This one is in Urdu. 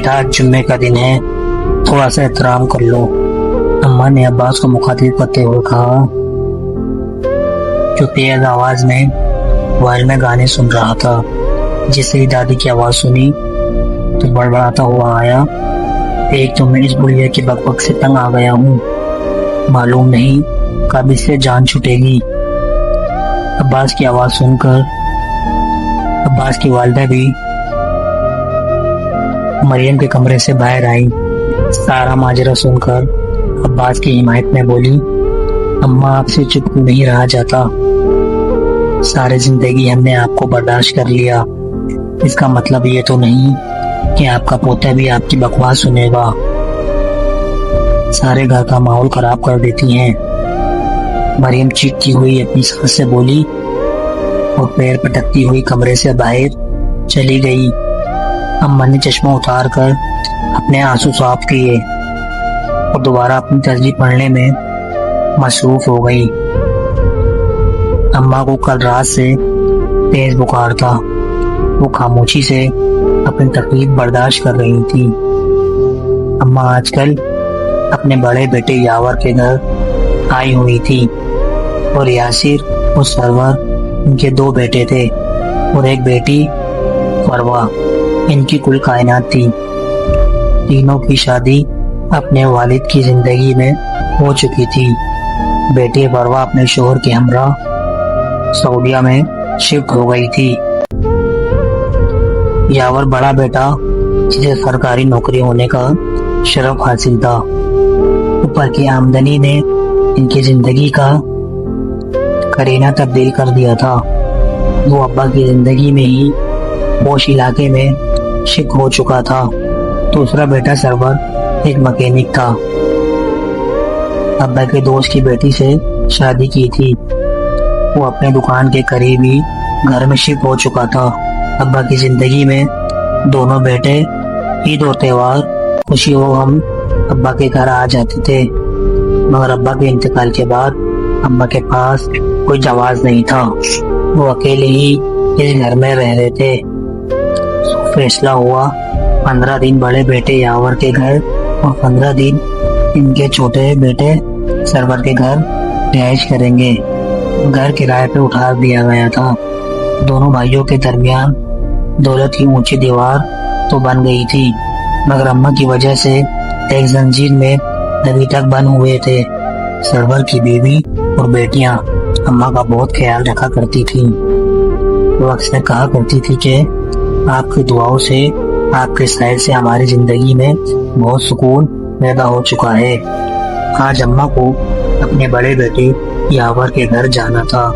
بیٹا جمعے کا دن ہے، تھوڑا سا احترام کر لو، اماں نے عباس کو مخاطب کرتے ہوئے کہا، جو تیز آواز میں موبائل میں گانے سن رہا تھا۔ جسے ہی دادی کی آواز سنی تو بڑبڑاتا ہوا آیا، ایک تو میں اس بڑھیا کی بک بک سے تنگ آ گیا ہوں، معلوم نہیں کب اس سے جان چھٹے گی۔ عباس کی آواز سن کر عباس کی والدہ بھی مریم کے کمرے سے باہر آئی۔ سارا ماجرا سن کر عباس کی حمایت میں بولی، اماں آپ سے چپ نہیں رہا جاتا، ساری زندگی ہم نے آپ کو برداشت کر لیا، اس کا مطلب یہ تو نہیں کہ آپ کا پوتا بھی آپ کی بکواس سنے گا، سارے گھر کا ماحول خراب کر دیتی ہیں۔ مریم چیختی ہوئی اپنی ساس سے بولی اور پیر پٹکتی ہوئی کمرے سے باہر چلی گئی۔ اماں نے چشمہ اتار کر اپنے آنسو صاف کیے اور دوبارہ اپنی تسبیح پڑھنے میں مصروف ہو گئی۔ اماں کو کل رات سے تیز بخار تھا، وہ خاموشی سے اپنی تکلیف برداشت کر رہی تھی۔ اماں آج کل اپنے بڑے بیٹے یاور کے گھر آئی ہوئی تھی اور یاسر اور سرور ان کے 2 بیٹے تھے اور ایک بیٹی فروا، ان کی کل کائنات تھی۔ تینوں کی شادی اپنے والد کی زندگی میں ہو چکی تھی۔ بیٹی فروا اپنے شوہر کے ہمراہ سعودیہ میں شفٹ ہو گئی تھی۔ یاور بڑا بیٹا جسے سرکاری نوکری ہونے کا شرف حاصل تھا، اوپر کی آمدنی نے ان کی زندگی کا قرینہ تبدیل کر دیا تھا۔ وہ ابا کی زندگی میں ہی پوش علاقے میں شفٹ ہو چکا تھا۔ دوسرا بیٹا سرور ایک مکینک تھا، ابا کے دوست کی بیٹی سے شادی کی تھی، وہ اپنے دکان کے قریب ہی گھر میں شفٹ ہو چکا تھا۔ ابا کی زندگی میں دونوں بیٹے عید اور تہوار خوشی ہو ہم ابا کے گھر آ جاتے تھے، مگر ابا کے انتقال کے بعد ابا کے پاس کوئی جواز نہیں تھا، وہ اکیلے ہی اس گھر میں رہ رہے تھے۔ فیصلہ ہوا 15 دن بڑے بیٹے یاور کے گھر اور 15 دن ان کے چھوٹے بیٹے سرور کے گھر رہائش کریں گے۔ گھر کرائے پہ اٹھا دیا گیا تھا۔ دونوں بھائیوں کے درمیان دولت کی اونچی دیوار تو بن گئی تھی، مگر اماں کی وجہ سے ایک زنجیر میں ابھی تک بند ہوئے تھے۔ سرور کی بیوی اور بیٹیاں اماں کا بہت خیال رکھا کرتی تھیں، وہ اکثر کہا کرتی تھی کہ آپ کی دعاؤں سے، آپ کے سائے سے ہماری زندگی میں بہت سکون پیدا ہو چکا ہے۔ آج اماں کو اپنے بڑے بیٹے یاور کے گھر جانا تھا۔